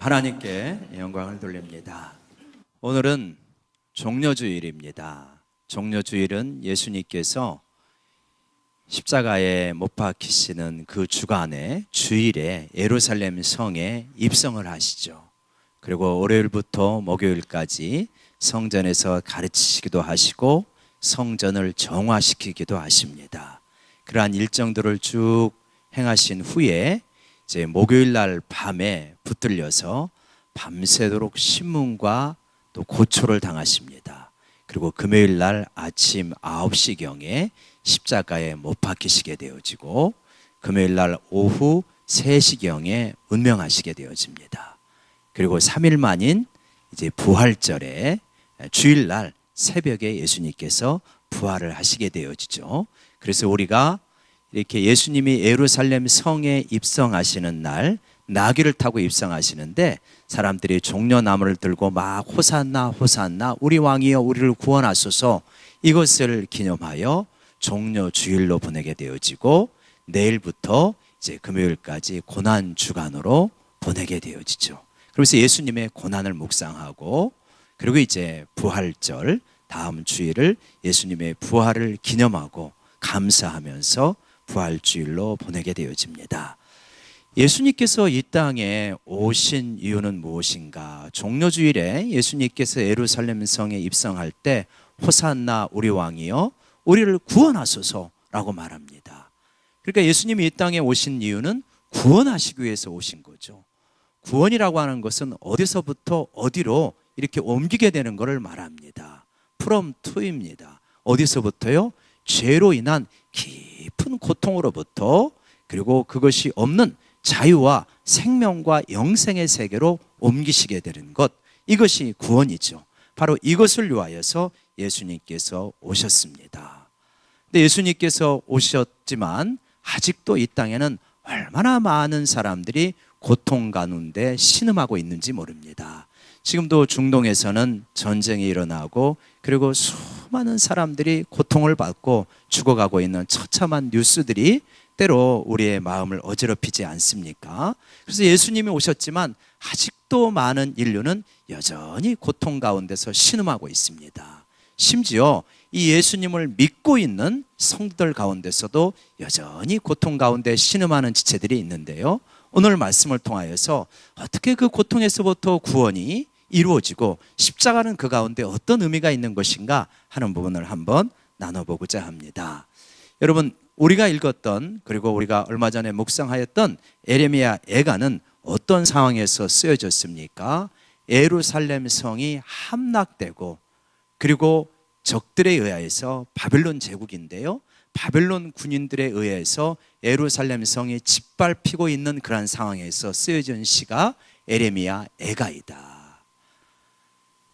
하나님께 영광을 돌립니다. 오늘은 종려주일입니다. 종려주일은 예수님께서 십자가에 못 박히시는 그 주간에 주일에 예루살렘 성에 입성을 하시죠. 그리고 월요일부터 목요일까지 성전에서 가르치시기도 하시고 성전을 정화시키기도 하십니다. 그러한 일정들을 쭉 행하신 후에 이제 목요일 날 밤에 붙들려서 밤새도록 신문과 또 고초를 당하십니다. 그리고 금요일 날 아침 9시경에 십자가에 못 박히시게 되어지고 금요일 날 오후 3시경에 운명하시게 되어집니다. 그리고 3일 만인 이제 부활절에 주일날 새벽에 예수님께서 부활을 하시게 되어지죠. 그래서 우리가 이렇게 예수님이 예루살렘 성에 입성하시는 날 나귀를 타고 입성하시는데 사람들이 종려나무를 들고 막 호산나 호산나 우리 왕이여 우리를 구원하소서 이것을 기념하여 종려주일로 보내게 되어지고 내일부터 이제 금요일까지 고난주간으로 보내게 되어지죠. 그래서 예수님의 고난을 묵상하고 그리고 이제 부활절 다음 주일을 예수님의 부활을 기념하고 감사하면서 부활주일로 보내게 되어집니다. 예수님께서 이 땅에 오신 이유는 무엇인가? 종려주일에 예수님께서 예루살렘 성에 입성할 때 호산나 우리 왕이여 우리를 구원하소서라고 말합니다. 그러니까 예수님이 이 땅에 오신 이유는 구원하시기 위해서 오신 거죠. 구원이라고 하는 것은 어디서부터 어디로 이렇게 옮기게 되는 것을 말합니다. from to입니다. 어디서부터요? 죄로 인한 깊은 고통으로부터 그리고 그것이 없는 자유와 생명과 영생의 세계로 옮기시게 되는 것, 이것이 구원이죠. 바로 이것을 위하여서 예수님께서 오셨습니다. 근데 예수님께서 오셨지만 아직도 이 땅에는 얼마나 많은 사람들이 고통 가운데 신음하고 있는지 모릅니다. 지금도 중동에서는 전쟁이 일어나고 그리고 수많은 사람들이 고통을 받고 죽어가고 있는 처참한 뉴스들이 때로 우리의 마음을 어지럽히지 않습니까? 그래서 예수님이 오셨지만 아직도 많은 인류는 여전히 고통 가운데서 신음하고 있습니다. 심지어 이 예수님을 믿고 있는 성도들 가운데서도 여전히 고통 가운데 신음하는 지체들이 있는데요. 오늘 말씀을 통하여서 어떻게 그 고통에서부터 구원이 이루어지고 십자가는 그 가운데 어떤 의미가 있는 것인가 하는 부분을 한번 나눠보고자 합니다. 여러분, 우리가 읽었던 그리고 우리가 얼마 전에 묵상하였던 예레미야 애가는 어떤 상황에서 쓰여졌습니까? 예루살렘 성이 함락되고 그리고 적들에 의해서 바벨론 제국인데요, 바벨론 군인들에 의해서 예루살렘 성이 짓밟히고 있는 그런 상황에서 쓰여진 시가 예레미야 애가이다.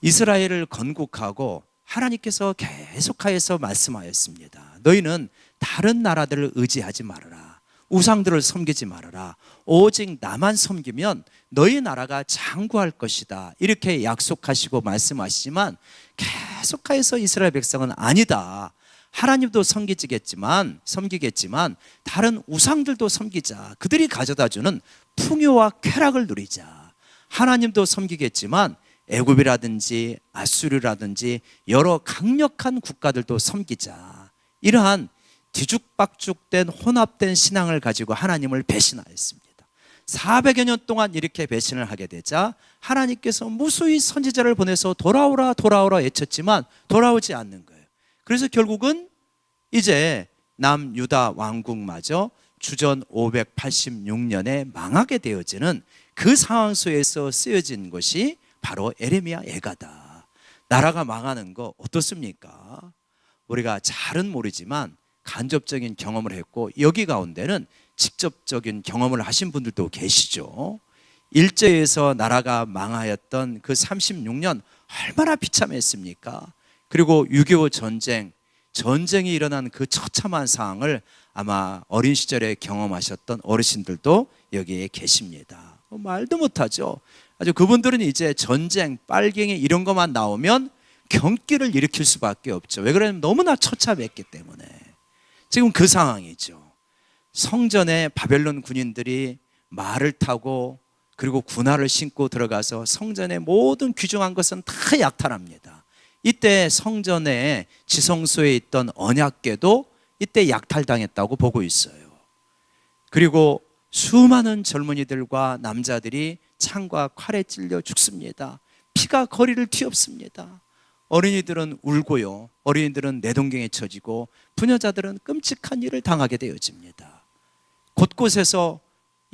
이스라엘을 건국하고 하나님께서 계속하여서 말씀하였습니다. 너희는 다른 나라들을 의지하지 말아라. 우상들을 섬기지 말아라. 오직 나만 섬기면 너희 나라가 장구할 것이다. 이렇게 약속하시고 말씀하시지만 계속하여서 이스라엘 백성은 아니다. 하나님도 섬기겠지만 다른 우상들도 섬기자. 그들이 가져다주는 풍요와 쾌락을 누리자. 하나님도 섬기겠지만 애굽이라든지 아수르라든지 여러 강력한 국가들도 섬기자. 이러한 뒤죽박죽된 혼합된 신앙을 가지고 하나님을 배신하였습니다. 400여 년 동안 이렇게 배신을 하게 되자 하나님께서 무수히 선지자를 보내서 돌아오라 돌아오라 외쳤지만 돌아오지 않는 거예요. 그래서 결국은 이제 남유다 왕국마저 주전 586년에 망하게 되어지는 그 상황 속에서 쓰여진 것이 바로 예레미야 애가다. 나라가 망하는 거 어떻습니까? 우리가 잘은 모르지만 간접적인 경험을 했고 여기 가운데는 직접적인 경험을 하신 분들도 계시죠. 일제에서 나라가 망하였던 그 36년 얼마나 비참했습니까? 그리고 6.25 전쟁이 일어난 그 처참한 상황을 아마 어린 시절에 경험하셨던 어르신들도 여기에 계십니다. 말도 못하죠. 아주 그분들은 이제 전쟁, 빨갱이 이런 것만 나오면 경기를 일으킬 수밖에 없죠. 왜 그러냐면 너무나 처참했기 때문에. 지금 그 상황이죠. 성전에 바벨론 군인들이 말을 타고 그리고 군화를 신고 들어가서 성전의 모든 귀중한 것은 다 약탈합니다. 이때 성전의 지성소에 있던 언약궤도 이때 약탈당했다고 보고 있어요. 그리고 수많은 젊은이들과 남자들이 창과 칼에 찔려 죽습니다. 피가 거리를 뒤엎습니다. 어린이들은 울고요, 어린이들은 내동경에 처지고 부녀자들은 끔찍한 일을 당하게 되어집니다. 곳곳에서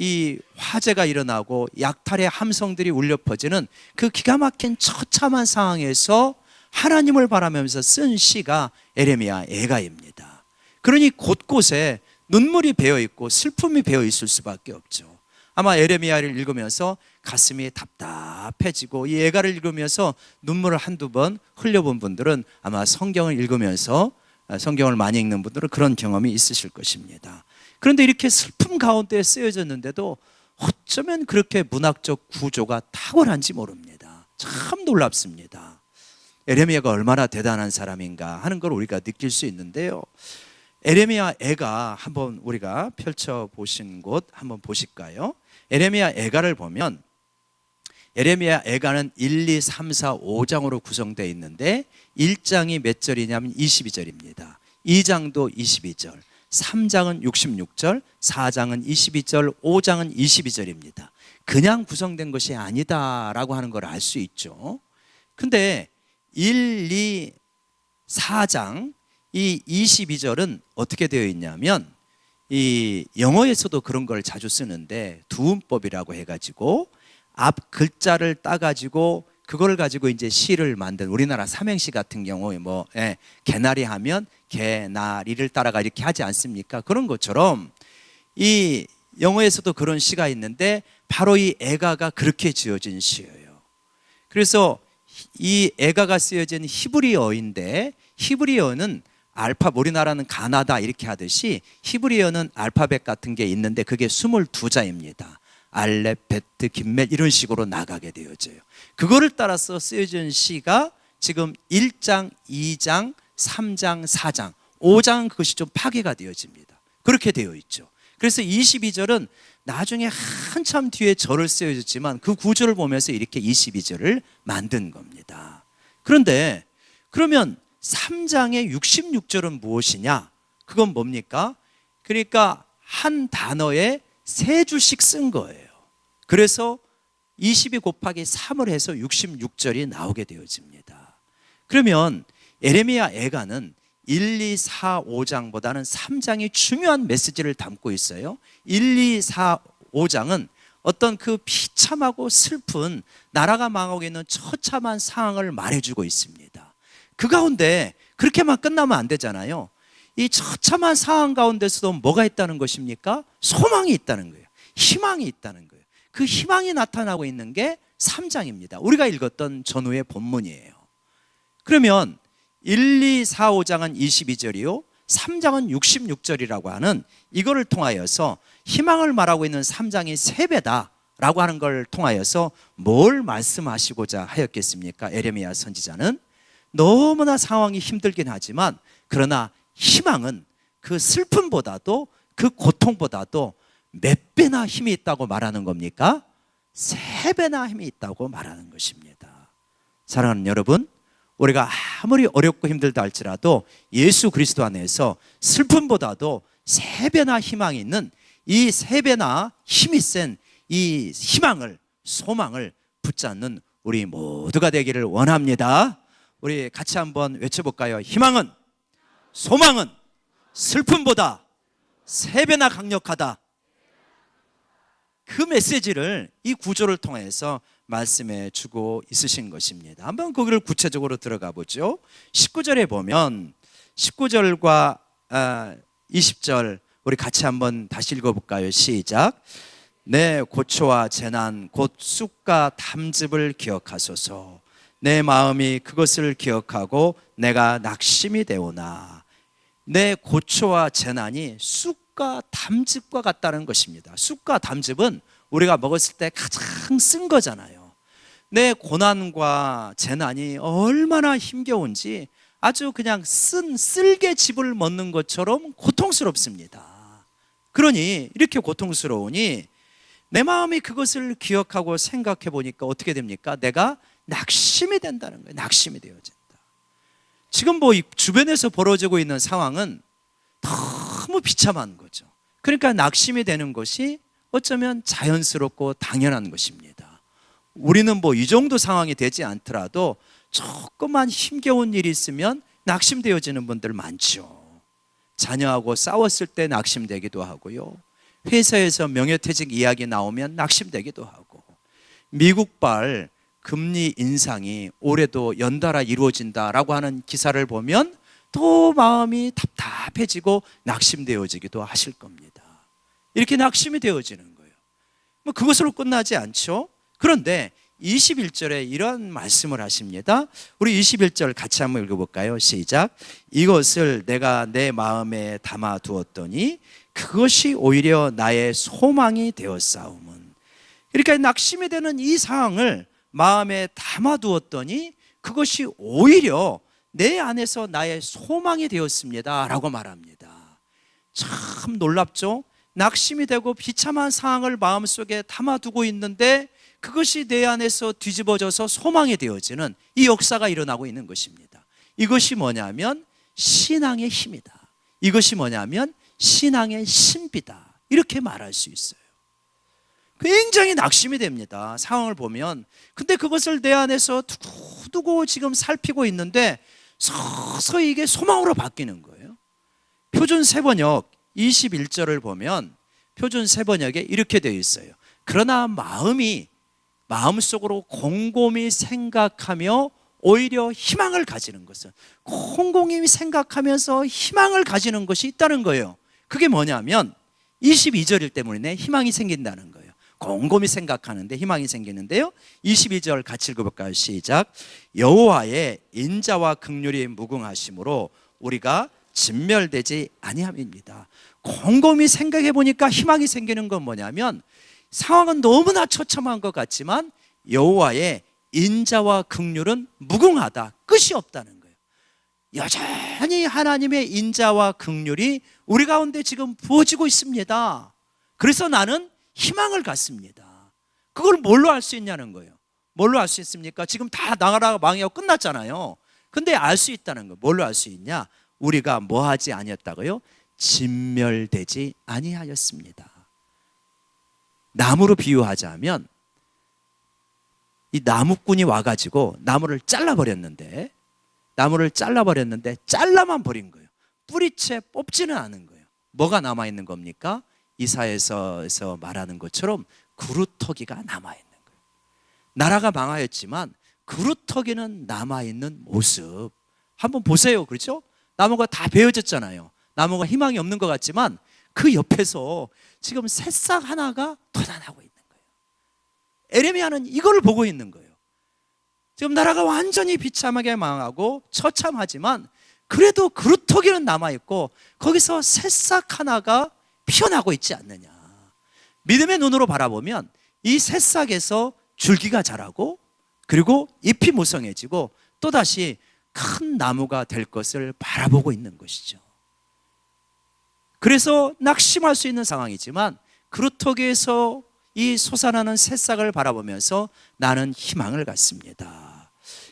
이 화재가 일어나고 약탈의 함성들이 울려 퍼지는 그 기가 막힌 처참한 상황에서 하나님을 바라면서 쓴 시가 에레미야 애가입니다. 그러니 곳곳에 눈물이 배어있고 슬픔이 배어있을 수밖에 없죠. 아마 에레미야를 읽으면서 가슴이 답답해지고 이 애가를 읽으면서 눈물을 한두 번 흘려본 분들은 아마 성경을 읽으면서, 성경을 많이 읽는 분들은 그런 경험이 있으실 것입니다. 그런데 이렇게 슬픔 가운데 쓰여졌는데도 어쩌면 그렇게 문학적 구조가 탁월한지 모릅니다. 참 놀랍습니다. 에레미야가 얼마나 대단한 사람인가 하는 걸 우리가 느낄 수 있는데요, 에레미야 애가 한번 우리가 펼쳐보신 곳 한번 보실까요? 에레미야 애가를 보면 에레미야 애가는 1, 2, 3, 4, 5장으로 구성되어 있는데 1장이 몇 절이냐면 22절입니다. 2장도 22절, 3장은 66절, 4장은 22절, 5장은 22절입니다. 그냥 구성된 것이 아니다라고 하는 걸 알 수 있죠. 근데 1, 2, 4장 이 22절은 어떻게 되어 있냐면, 이 영어에서도 그런 걸 자주 쓰는데 두음법이라고 해가지고 앞 글자를 따가지고 그걸 가지고 이제 시를 만든, 우리나라 삼행시 같은 경우에 개나리 하면 개나리를 따라가 이렇게 하지 않습니까? 그런 것처럼 이 영어에서도 그런 시가 있는데 바로 이 애가가 그렇게 지어진 시예요. 그래서 이 애가가 쓰여진 히브리어인데, 히브리어는 우리나라는 가나다 이렇게 하듯이 히브리어는 알파벳 같은 게 있는데 그게 22자입니다. 알렙, 베트, 김멜 이런 식으로 나가게 되어져요. 그거를 따라서 쓰여진 시가 지금 1장, 2장, 3장, 4장, 5장 그것이 좀 파괴가 되어집니다. 그렇게 되어 있죠. 그래서 22절은 나중에 한참 뒤에 절을 쓰여졌지만 그 구절을 보면서 이렇게 22절을 만든 겁니다. 그런데 그러면 3장의 66절은 무엇이냐? 그건 뭡니까? 그러니까 한 단어에 3줄씩 쓴 거예요. 그래서 22 곱하기 3을 해서 66절이 나오게 되어집니다. 그러면 에레미야 애가는 1, 2, 4, 5장보다는 3장이 중요한 메시지를 담고 있어요. 1, 2, 4, 5장은 어떤 그 비참하고 슬픈, 나라가 망하고 있는 처참한 상황을 말해주고 있습니다. 그 가운데 그렇게만 끝나면 안 되잖아요. 이 처참한 상황 가운데서도 뭐가 있다는 것입니까? 소망이 있다는 거예요. 희망이 있다는 거예요. 그 희망이 나타나고 있는 게 3장입니다. 우리가 읽었던 전후의 본문이에요. 그러면 1, 2, 4, 5장은 22절이요 3장은 66절이라고 하는 이거를 통하여서 희망을 말하고 있는 3장이 3배다 라고 하는 걸 통하여서 뭘 말씀하시고자 하였겠습니까? 에레미야 선지자는 너무나 상황이 힘들긴 하지만 그러나 희망은 그 슬픔보다도 그 고통보다도 몇 배나 힘이 있다고 말하는 겁니까? 3배나 힘이 있다고 말하는 것입니다. 사랑하는 여러분, 우리가 아무리 어렵고 힘들다 할지라도 예수 그리스도 안에서 슬픔보다도 3배나 희망이 있는 이 3배나 힘이 센 이 희망을, 소망을 붙잡는 우리 모두가 되기를 원합니다. 우리 같이 한번 외쳐볼까요? 희망은, 소망은 슬픔보다 3배나 강력하다. 그 메시지를 이 구조를 통해서 말씀해 주고 있으신 것입니다. 한번 거기를 구체적으로 들어가 보죠. 19절에 보면 19절과 20절 우리 같이 한번 다시 읽어볼까요? 시작. 내 고초와 재난 곧 쑥과 담즙을 기억하소서. 내 마음이 그것을 기억하고 내가 낙심이 되오나. 내 고초와 재난이 쑥과 담즙과 같다는 것입니다. 쑥과 담즙은 우리가 먹었을 때 가장 쓴 거잖아요. 내 고난과 재난이 얼마나 힘겨운지 아주 그냥 쓸개즙을 먹는 것처럼 고통스럽습니다. 그러니 이렇게 고통스러우니 내 마음이 그것을 기억하고 생각해 보니까 어떻게 됩니까? 내가 낙심이 된다는 거예요. 낙심이 되어진다. 지금 뭐 주변에서 벌어지고 있는 상황은 너무 비참한 거죠. 그러니까 낙심이 되는 것이 어쩌면 자연스럽고 당연한 것입니다. 우리는 뭐 이 정도 상황이 되지 않더라도 조금만 힘겨운 일이 있으면 낙심되어지는 분들 많죠. 자녀하고 싸웠을 때 낙심되기도 하고요. 회사에서 명예퇴직 이야기 나오면 낙심되기도 하고, 미국발 금리 인상이 올해도 연달아 이루어진다라고 하는 기사를 보면 또 마음이 답답해지고 낙심되어지기도 하실 겁니다. 이렇게 낙심이 되어지는 거예요. 뭐 그것으로 끝나지 않죠. 그런데 21절에 이런 말씀을 하십니다. 우리 21절 같이 한번 읽어볼까요? 시작. 이것을 내가 내 마음에 담아두었더니 그것이 오히려 나의 소망이 되었사오문. 그러니까 낙심이 되는 이 상황을 마음에 담아두었더니 그것이 오히려 내 안에서 나의 소망이 되었습니다 라고 말합니다. 참 놀랍죠? 낙심이 되고 비참한 상황을 마음속에 담아두고 있는데 그것이 내 안에서 뒤집어져서 소망이 되어지는 이 역사가 일어나고 있는 것입니다. 이것이 뭐냐면 신앙의 힘이다. 이것이 뭐냐면 신앙의 신비다. 이렇게 말할 수 있어요. 굉장히 낙심이 됩니다. 상황을 보면. 근데 그것을 내 안에서 두고두고 지금 살피고 있는데 서서히 이게 소망으로 바뀌는 거예요. 표준 세번역 21절을 보면 표준 세번역에 이렇게 되어 있어요. 그러나 마음속으로 곰곰이 생각하며 오히려 희망을 가지는 것은, 곰곰이 생각하면서 희망을 가지는 것이 있다는 거예요. 그게 뭐냐면 22절일 때문에 희망이 생긴다는 거예요. 곰곰이 생각하는데 희망이 생기는데요. 22절 같이 읽어볼까요? 시작. 여호와의 인자와 긍휼이 무궁하심으로 우리가 진멸되지 아니함입니다. 곰곰이 생각해 보니까 희망이 생기는 건 뭐냐면, 상황은 너무나 처참한 것 같지만 여호와의 인자와 긍휼은 무궁하다, 끝이 없다는 거예요. 여전히 하나님의 인자와 긍휼이 우리 가운데 지금 부어지고 있습니다. 그래서 나는 희망을 갖습니다. 그걸 뭘로 알 수 있냐는 거예요. 뭘로 알 수 있습니까? 지금 다 나라가 망하고 끝났잖아요. 근데 알 수 있다는 거예요. 뭘로 알 수 있냐? 우리가 뭐 하지 아니었다고요? 진멸되지 아니하였습니다. 나무로 비유하자면 이 나무꾼이 와가지고 나무를 잘라버렸는데 잘라만 버린 거예요. 뿌리채 뽑지는 않은 거예요. 뭐가 남아있는 겁니까? 이사야서에서 말하는 것처럼 그루터기가 남아있는 거예요. 나라가 망하였지만 그루터기는 남아있는 모습 한번 보세요. 그렇죠? 나무가 다 베어졌잖아요. 나무가 희망이 없는 것 같지만 그 옆에서 지금 새싹 하나가 돋아나고 있는 거예요. 에레미야는 이걸 보고 있는 거예요. 지금 나라가 완전히 비참하게 망하고 처참하지만 그래도 그루터기는 남아있고 거기서 새싹 하나가 피어나고 있지 않느냐. 믿음의 눈으로 바라보면 이 새싹에서 줄기가 자라고 그리고 잎이 무성해지고 또다시 큰 나무가 될 것을 바라보고 있는 것이죠. 그래서 낙심할 수 있는 상황이지만 그루터기에서 이 솟아나는 새싹을 바라보면서 나는 희망을 갖습니다.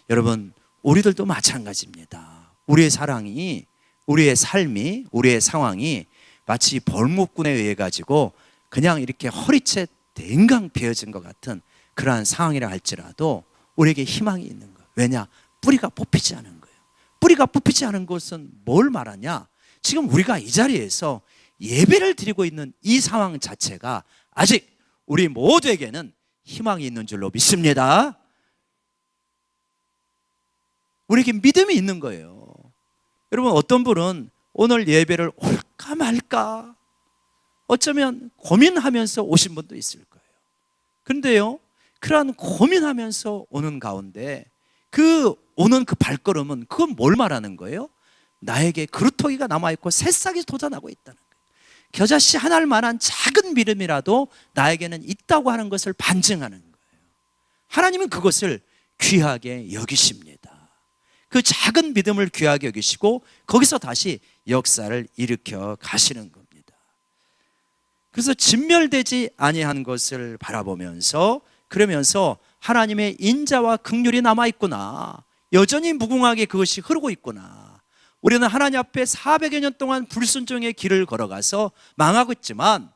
여러분, 우리들도 마찬가지입니다. 우리의 사랑이, 우리의 삶이, 우리의 상황이 마치 벌목꾼에 의해 가지고 그냥 이렇게 허리채 댕강 베어진 것 같은 그러한 상황이라 할지라도 우리에게 희망이 있는 거예요. 왜냐? 뿌리가 뽑히지 않은 거예요. 뿌리가 뽑히지 않은 것은 뭘 말하냐? 지금 우리가 이 자리에서 예배를 드리고 있는 이 상황 자체가 아직 우리 모두에게는 희망이 있는 줄로 믿습니다. 우리에게 믿음이 있는 거예요. 여러분, 어떤 분은 오늘 예배를 올까 말까 어쩌면 고민하면서 오신 분도 있을 거예요. 그런데요, 그러한 고민하면서 오는 가운데 그 오는 그 발걸음은 그건 뭘 말하는 거예요? 나에게 그루터기가 남아있고 새싹이 돋아나고 있다는 거예요. 겨자씨 하나를 만한 작은 믿음이라도 나에게는 있다고 하는 것을 반증하는 거예요. 하나님은 그것을 귀하게 여기십니다. 그 작은 믿음을 귀하게 여기시고 거기서 다시 역사를 일으켜 가시는 겁니다. 그래서 진멸되지 아니한 것을 바라보면서, 그러면서 하나님의 인자와 긍휼이 남아있구나, 여전히 무궁하게 그것이 흐르고 있구나, 우리는 하나님 앞에 400여 년 동안 불순종의 길을 걸어가서 망하였지만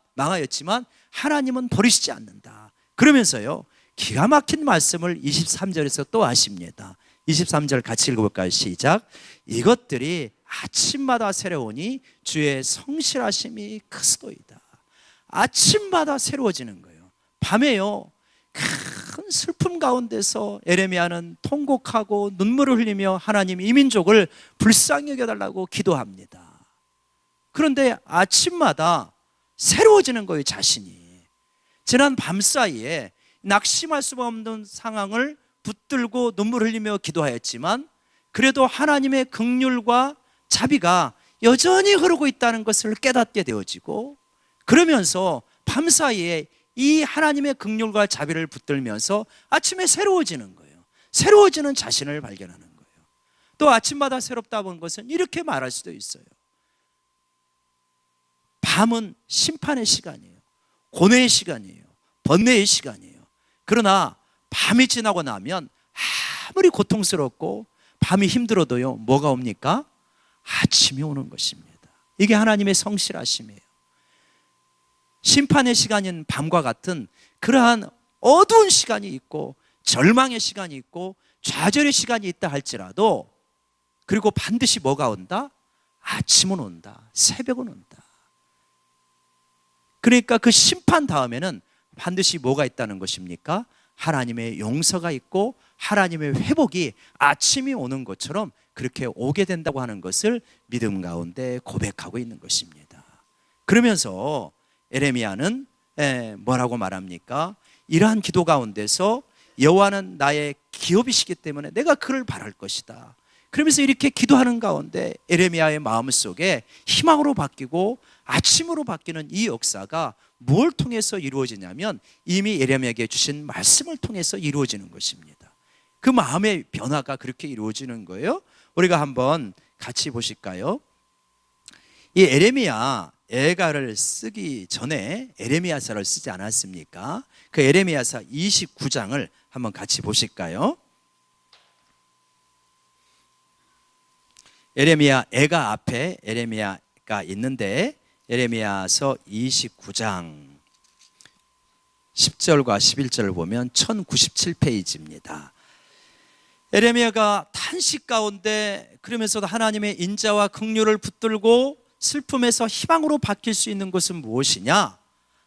하나님은 버리시지 않는다. 그러면서요, 기가 막힌 말씀을 23절에서 또 하십니다. 23절 같이 읽어볼까요? 시작. 이것들이 아침마다 새로우니 주의 성실하심이 크소이다. 아침마다 새로워지는 거예요. 밤에요, 큰 슬픔 가운데서 에레미야는 통곡하고 눈물을 흘리며 하나님 이 민족을 불쌍히 여겨달라고 기도합니다. 그런데 아침마다 새로워지는 거예요, 자신이. 지난 밤 사이에 낙심할 수 없는 상황을 붙들고 눈물 흘리며 기도하였지만 그래도 하나님의 긍휼과 자비가 여전히 흐르고 있다는 것을 깨닫게 되어지고, 그러면서 밤 사이에 이 하나님의 긍휼과 자비를 붙들면서 아침에 새로워지는 거예요. 새로워지는 자신을 발견하는 거예요. 또 아침마다 새롭다 본 것은 이렇게 말할 수도 있어요. 밤은 심판의 시간이에요. 고뇌의 시간이에요. 번뇌의 시간이에요. 그러나 밤이 지나고 나면 아무리 고통스럽고 밤이 힘들어도요, 뭐가 옵니까? 아침이 오는 것입니다. 이게 하나님의 성실하심이에요. 심판의 시간인 밤과 같은 그러한 어두운 시간이 있고 절망의 시간이 있고 좌절의 시간이 있다 할지라도, 그리고 반드시 뭐가 온다? 아침은 온다. 새벽은 온다. 그러니까 그 심판 다음에는 반드시 뭐가 있다는 것입니까? 하나님의 용서가 있고 하나님의 회복이 아침이 오는 것처럼 그렇게 오게 된다고 하는 것을 믿음 가운데 고백하고 있는 것입니다. 그러면서 에레미야는 뭐라고 말합니까? 이러한 기도 가운데서 여호와는 나의 기업이시기 때문에 내가 그를 바랄 것이다. 그러면서 이렇게 기도하는 가운데 에레미야의 마음속에 희망으로 바뀌고 아침으로 바뀌는 이 역사가 뭘 통해서 이루어지냐면 이미 에레미야에게 주신 말씀을 통해서 이루어지는 것입니다. 그 마음의 변화가 그렇게 이루어지는 거예요. 우리가 한번 같이 보실까요? 이 에레미야 애가를 쓰기 전에 에레미야서를 쓰지 않았습니까? 그 에레미야서 29장을 한번 같이 보실까요? 에레미야 애가 앞에 에레미야가 있는데 에레미야서 29장 10절과 11절을 보면 1097페이지입니다. 에레미야가 탄식 가운데 그러면서도 하나님의 인자와 긍휼을 붙들고 슬픔에서 희망으로 바뀔 수 있는 것은 무엇이냐?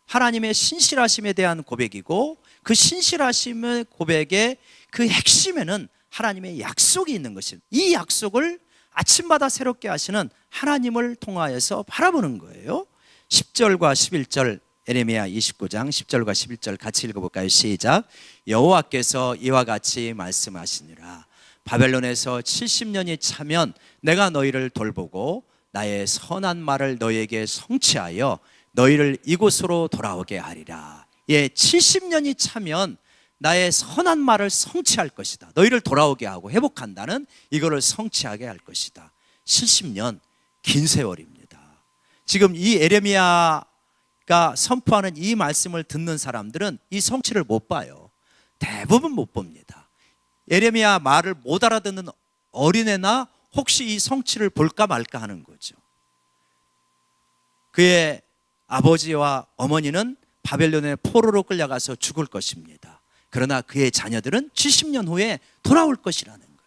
하나님의 신실하심에 대한 고백이고, 그 신실하심의 고백의 그 핵심에는 하나님의 약속이 있는 것입니다. 이 약속을 아침마다 새롭게 하시는 하나님을 통하여서 바라보는 거예요. 10절과 11절 에레미야 29장 10절과 11절 같이 읽어볼까요? 시작. 여호와께서 이와 같이 말씀하시니라. 바벨론에서 70년이 차면 내가 너희를 돌보고 나의 선한 말을 너희에게 성취하여 너희를 이곳으로 돌아오게 하리라. 예, 70년이 차면 나의 선한 말을 성취할 것이다. 너희를 돌아오게 하고 회복한다는 이거를 성취하게 할 것이다. 70년, 긴 세월입니다. 지금 이 에레미야가 선포하는 이 말씀을 듣는 사람들은 이 성취를 못 봐요. 대부분 못 봅니다. 에레미야 말을 못 알아듣는 어린애나 혹시 이 성취를 볼까 말까 하는 거죠. 그의 아버지와 어머니는 바벨론의 포로로 끌려가서 죽을 것입니다. 그러나 그의 자녀들은 70년 후에 돌아올 것이라는 거예요.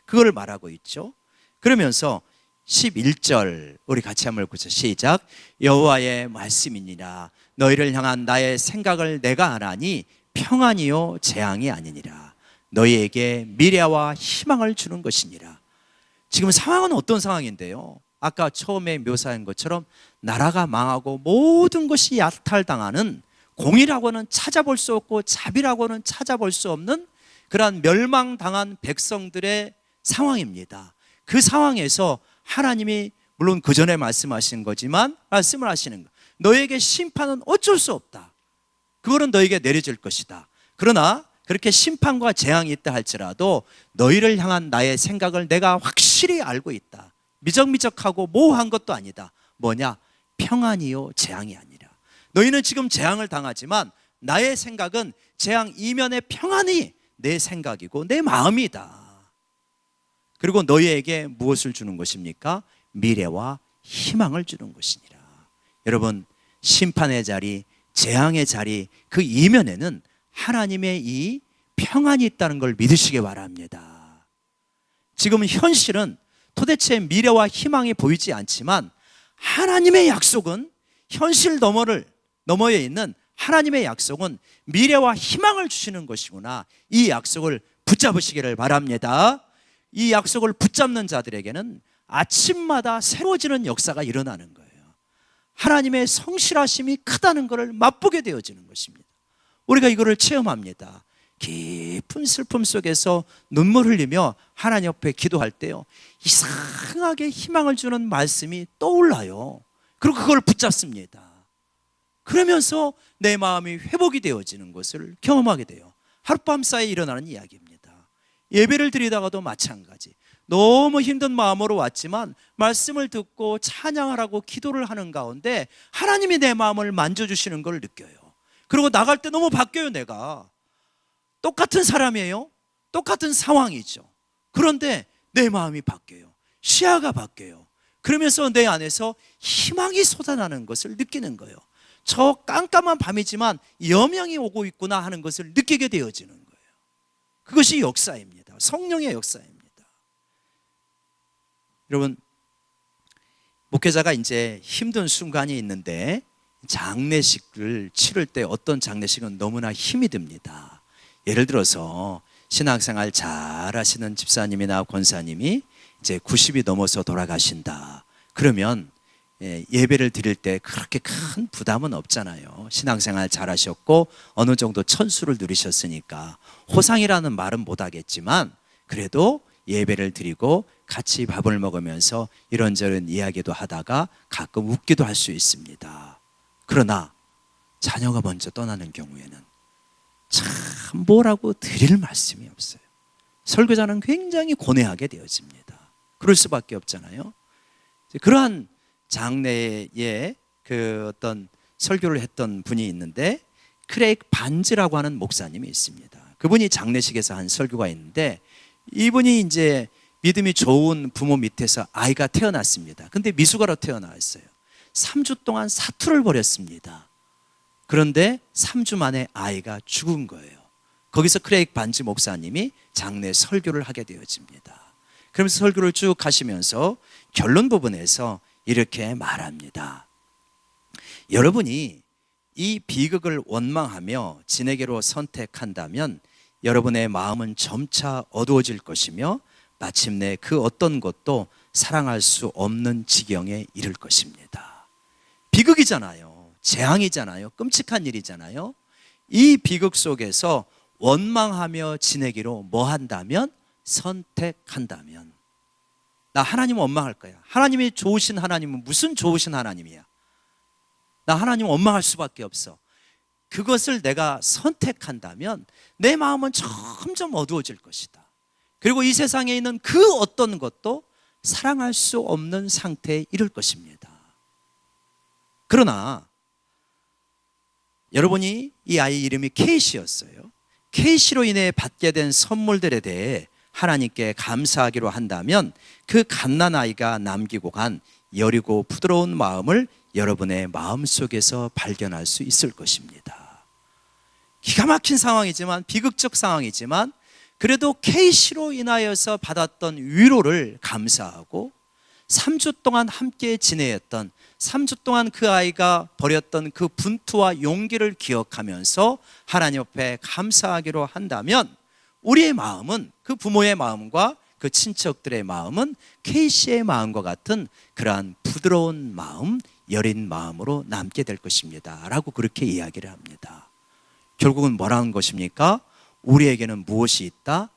그걸 말하고 있죠. 그러면서 11절 우리 같이 한번 읽자. 시작. 여호와의 말씀이니라. 너희를 향한 나의 생각을 내가 아나니 평안이요 재앙이 아니니라. 너희에게 미래와 희망을 주는 것이니라. 지금 상황은 어떤 상황인데요? 아까 처음에 묘사한 것처럼 나라가 망하고 모든 것이 약탈당하는, 공의라고는 찾아볼 수 없고 자비라고는 찾아볼 수 없는 그러한 멸망당한 백성들의 상황입니다. 그 상황에서 하나님이 물론 그 전에 말씀하신 거지만 말씀을 하시는 거, 너에게 심판은 어쩔 수 없다. 그거는 너에게 내려질 것이다. 그러나 그렇게 심판과 재앙이 있다 할지라도 너희를 향한 나의 생각을 내가 확실히 알고 있다. 미적미적하고 모호한 것도 아니다. 뭐냐? 평안이요 재앙이 아니라. 너희는 지금 재앙을 당하지만 나의 생각은 재앙 이면의 평안이 내 생각이고 내 마음이다. 그리고 너희에게 무엇을 주는 것입니까? 미래와 희망을 주는 것이니라. 여러분, 심판의 자리, 재앙의 자리, 그 이면에는 하나님의 이 평안이 있다는 걸 믿으시기 바랍니다. 지금 현실은 도대체 미래와 희망이 보이지 않지만 하나님의 약속은, 현실 너머에 있는 하나님의 약속은 미래와 희망을 주시는 것이구나. 이 약속을 붙잡으시기를 바랍니다. 이 약속을 붙잡는 자들에게는 아침마다 새로워지는 역사가 일어나는 거예요. 하나님의 성실하심이 크다는 것을 맛보게 되어지는 것입니다. 우리가 이거를 체험합니다. 깊은 슬픔 속에서 눈물 흘리며 하나님 옆에 기도할 때요, 이상하게 희망을 주는 말씀이 떠올라요. 그리고 그걸 붙잡습니다. 그러면서 내 마음이 회복이 되어지는 것을 경험하게 돼요. 하룻밤 사이에 일어나는 이야기입니다. 예배를 드리다가도 마찬가지. 너무 힘든 마음으로 왔지만 말씀을 듣고 찬양하라고 기도를 하는 가운데 하나님이 내 마음을 만져주시는 걸 느껴요. 그리고 나갈 때 너무 바뀌어요. 내가 똑같은 사람이에요. 똑같은 상황이죠. 그런데 내 마음이 바뀌어요. 시야가 바뀌어요. 그러면서 내 안에서 희망이 솟아나는 것을 느끼는 거예요. 저 깜깜한 밤이지만 여명이 오고 있구나 하는 것을 느끼게 되어지는 거예요. 그것이 역사입니다. 성령의 역사입니다. 여러분, 목회자가 이제 힘든 순간이 있는데 장례식을 치를 때 어떤 장례식은 너무나 힘이 듭니다. 예를 들어서 신앙생활 잘 하시는 집사님이나 권사님이 이제 90이 넘어서 돌아가신다. 그러면 예배를 드릴 때 그렇게 큰 부담은 없잖아요. 신앙생활 잘 하셨고 어느 정도 천수를 누리셨으니까 호상이라는 말은 못하겠지만 그래도 예배를 드리고 같이 밥을 먹으면서 이런저런 이야기도 하다가 가끔 웃기도 할 수 있습니다. 그러나 자녀가 먼저 떠나는 경우에는 참 뭐라고 드릴 말씀이 없어요. 설교자는 굉장히 고뇌하게 되어집니다. 그럴 수밖에 없잖아요. 그러한 장례에 그 어떤 설교를 했던 분이 있는데 크레이크 반즈라고 하는 목사님이 있습니다. 그분이 장례식에서 한 설교가 있는데 이분이 이제 믿음이 좋은 부모 밑에서 아이가 태어났습니다. 근데 미숙아로 태어났어요. 3주 동안 사투를 벌였습니다. 그런데 3주 만에 아이가 죽은 거예요. 거기서 크레이크 반즈 목사님이 장례 설교를 하게 되어집니다. 그러면서 설교를 쭉 하시면서 결론 부분에서 이렇게 말합니다. 여러분이 이 비극을 원망하며 지내기로 선택한다면 여러분의 마음은 점차 어두워질 것이며 마침내 그 어떤 것도 사랑할 수 없는 지경에 이를 것입니다. 비극이잖아요. 재앙이잖아요. 끔찍한 일이잖아요. 이 비극 속에서 원망하며 지내기로 뭐 한다면? 선택한다면. 나 하나님 원망할 거야. 하나님이 좋으신 하나님은 무슨 좋으신 하나님이야? 나 하나님 원망할 수밖에 없어. 그것을 내가 선택한다면 내 마음은 점점 어두워질 것이다. 그리고 이 세상에 있는 그 어떤 것도 사랑할 수 없는 상태에 이를 것입니다. 그러나 여러분이 이 아이 이름이 케이시였어요. 케이시로 인해 받게 된 선물들에 대해 하나님께 감사하기로 한다면 그 갓난아이가 남기고 간 여리고 부드러운 마음을 여러분의 마음속에서 발견할 수 있을 것입니다. 기가 막힌 상황이지만, 비극적 상황이지만 그래도 케이시로 인하여서 받았던 위로를 감사하고 3주 동안 함께 지내었던, 3주 동안 그 아이가 버렸던 그 분투와 용기를 기억하면서 하나님 앞에 감사하기로 한다면 우리의 마음은, 그 부모의 마음과 그 친척들의 마음은 케이시의 마음과 같은 그러한 부드러운 마음, 여린 마음으로 남게 될 것입니다 라고 그렇게 이야기를 합니다. 결국은 뭐라는 것입니까? 우리에게는 무엇이 있다?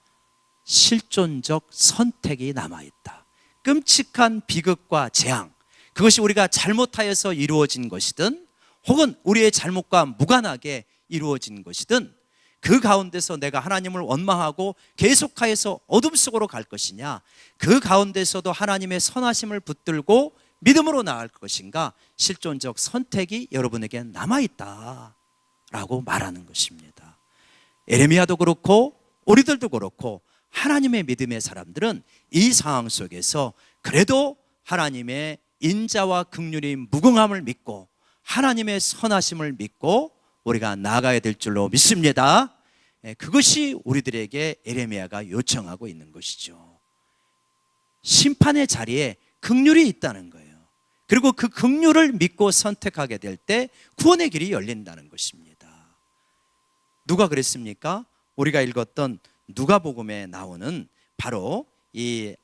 실존적 선택이 남아있다. 끔찍한 비극과 재앙, 그것이 우리가 잘못하여서 이루어진 것이든 혹은 우리의 잘못과 무관하게 이루어진 것이든 그 가운데서 내가 하나님을 원망하고 계속하여서 어둠 속으로 갈 것이냐, 그 가운데서도 하나님의 선하심을 붙들고 믿음으로 나아갈 것인가? 실존적 선택이 여러분에게 남아있다라고 말하는 것입니다. 에레미야도 그렇고 우리들도 그렇고 하나님의 믿음의 사람들은 이 상황 속에서 그래도 하나님의 인자와 긍휼이 무궁함을 믿고 하나님의 선하심을 믿고 우리가 나아가야 될 줄로 믿습니다. 그것이 우리들에게 에레미야가 요청하고 있는 것이죠. 심판의 자리에 긍휼이 있다는 거예요. 그리고 그 긍휼을 믿고 선택하게 될 때 구원의 길이 열린다는 것입니다. 누가 그랬습니까? 우리가 읽었던 누가복음에 나오는 바로 이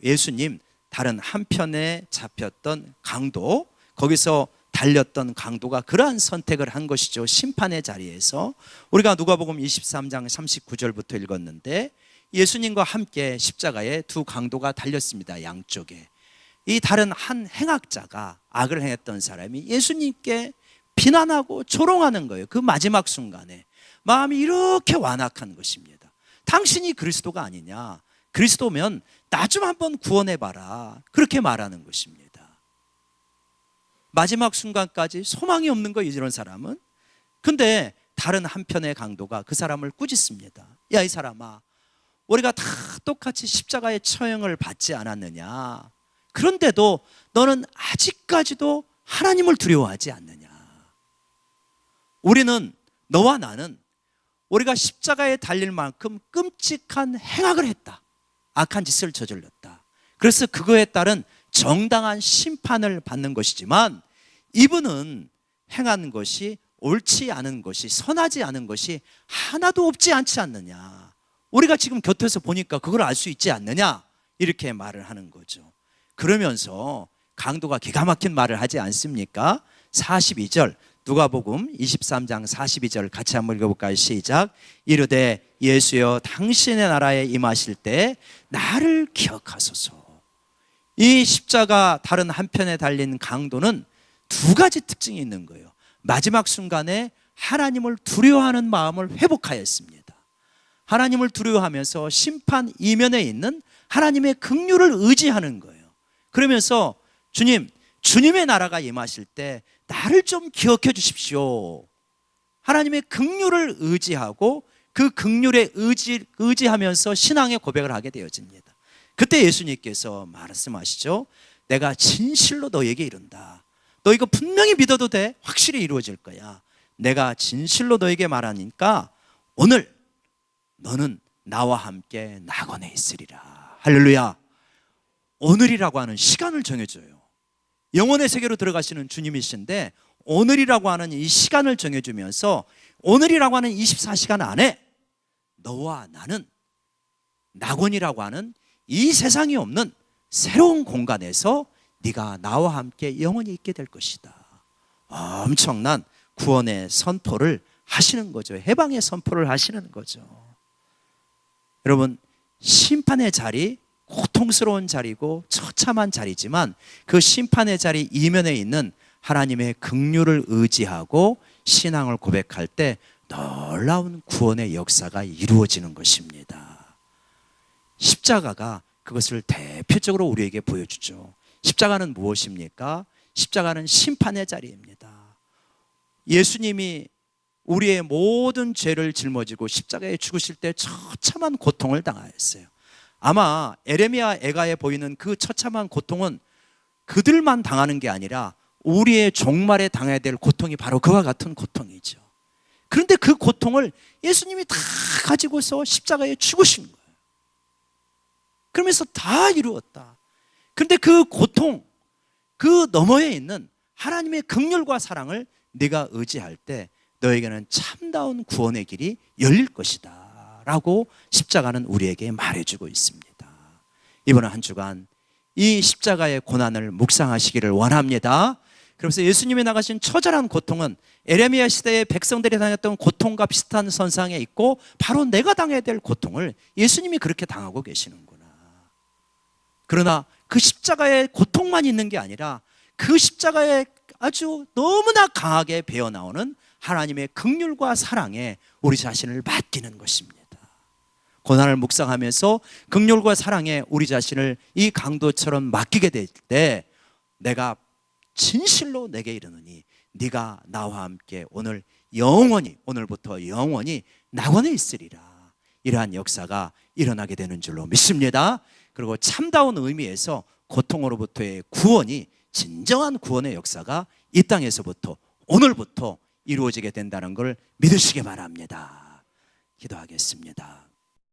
예수님 다른 한편에 잡혔던 강도, 거기서 달렸던 강도가 그러한 선택을 한 것이죠. 심판의 자리에서. 우리가 누가복음 23장 39절부터 읽었는데 예수님과 함께 십자가에 두 강도가 달렸습니다. 양쪽에. 이 다른 한 행악자가, 악을 행했던 사람이 예수님께 비난하고 조롱하는 거예요. 그 마지막 순간에 마음이 이렇게 완악한 것입니다. 당신이 그리스도가 아니냐, 그리스도면 나 좀 한번 구원해봐라, 그렇게 말하는 것입니다. 마지막 순간까지 소망이 없는 거예요, 이런 사람은. 근데 다른 한편의 강도가 그 사람을 꾸짖습니다. 야, 이 사람아, 우리가 다 똑같이 십자가의 처형을 받지 않았느냐? 그런데도 너는 아직까지도 하나님을 두려워하지 않느냐? 우리는, 너와 나는 우리가 십자가에 달릴 만큼 끔찍한 행악을 했다. 악한 짓을 저질렀다. 그래서 그거에 따른 정당한 심판을 받는 것이지만 이분은 행한 것이 옳지 않은 것이, 선하지 않은 것이 하나도 없지 않지 않느냐? 우리가 지금 곁에서 보니까 그걸 알 수 있지 않느냐? 이렇게 말을 하는 거죠. 그러면서 강도가 기가 막힌 말을 하지 않습니까? 42절, 누가복음 23장 42절 같이 한번 읽어볼까요? 시작. 이르되 예수여, 당신의 나라에 임하실 때 나를 기억하소서. 이 십자가 다른 한편에 달린 강도는 두 가지 특징이 있는 거예요. 마지막 순간에 하나님을 두려워하는 마음을 회복하였습니다. 하나님을 두려워하면서 심판 이면에 있는 하나님의 긍휼을 의지하는 거예요. 그러면서 주님의 나라가 임하실 때 나를 좀 기억해 주십시오. 하나님의 긍휼을 의지하고 그 긍휼에 의지하면서 신앙의 고백을 하게 되어집니다. 그때 예수님께서 말씀하시죠. 내가 진실로 너에게 이른다. 너 이거 분명히 믿어도 돼. 확실히 이루어질 거야. 내가 진실로 너에게 말하니까 오늘 너는 나와 함께 낙원에 있으리라. 할렐루야. 오늘이라고 하는 시간을 정해줘요. 영혼의 세계로 들어가시는 주님이신데 오늘이라고 하는 이 시간을 정해주면서 오늘이라고 하는 24시간 안에 너와 나는 낙원이라고 하는 이 세상이 없는 새로운 공간에서 네가 나와 함께 영원히 있게 될 것이다. 엄청난 구원의 선포를 하시는 거죠. 해방의 선포를 하시는 거죠. 여러분, 심판의 자리, 고통스러운 자리고 처참한 자리지만 그 심판의 자리 이면에 있는 하나님의 긍휼을 의지하고 신앙을 고백할 때 놀라운 구원의 역사가 이루어지는 것입니다. 십자가가 그것을 대표적으로 우리에게 보여주죠. 십자가는 무엇입니까? 십자가는 심판의 자리입니다. 예수님이 우리의 모든 죄를 짊어지고 십자가에 죽으실 때 처참한 고통을 당하였어요. 아마 에레미야 애가에 보이는 그 처참한 고통은 그들만 당하는 게 아니라 우리의 종말에 당해야 될 고통이 바로 그와 같은 고통이죠. 그런데 그 고통을 예수님이 다 가지고서 십자가에 죽으신 거예요. 그러면서 다 이루었다. 그런데 그 고통, 그 너머에 있는 하나님의 긍휼과 사랑을 네가 의지할 때 너에게는 참다운 구원의 길이 열릴 것이다 라고 십자가는 우리에게 말해주고 있습니다. 이번 한 주간 이 십자가의 고난을 묵상하시기를 원합니다. 그래서 예수님이 나가신 처절한 고통은 에레미야 시대의 백성들이 당했던 고통과 비슷한 선상에 있고 바로 내가 당해야 될 고통을 예수님이 그렇게 당하고 계시는구나. 그러나 그 십자가의 고통만 있는 게 아니라 그 십자가에 아주 너무나 강하게 배어나오는 하나님의 긍휼과 사랑에 우리 자신을 맡기는 것입니다. 고난을 묵상하면서 긍휼과 사랑에 우리 자신을 이 강도처럼 맡기게 될 때 내가 진실로 내게 이르노니 네가 나와 함께 오늘 영원히, 오늘부터 영원히 낙원에 있으리라. 이러한 역사가 일어나게 되는 줄로 믿습니다. 그리고 참다운 의미에서 고통으로부터의 구원이 진정한 구원의 역사가 이 땅에서부터 오늘부터 이루어지게 된다는 걸 믿으시기 바랍니다. 기도하겠습니다.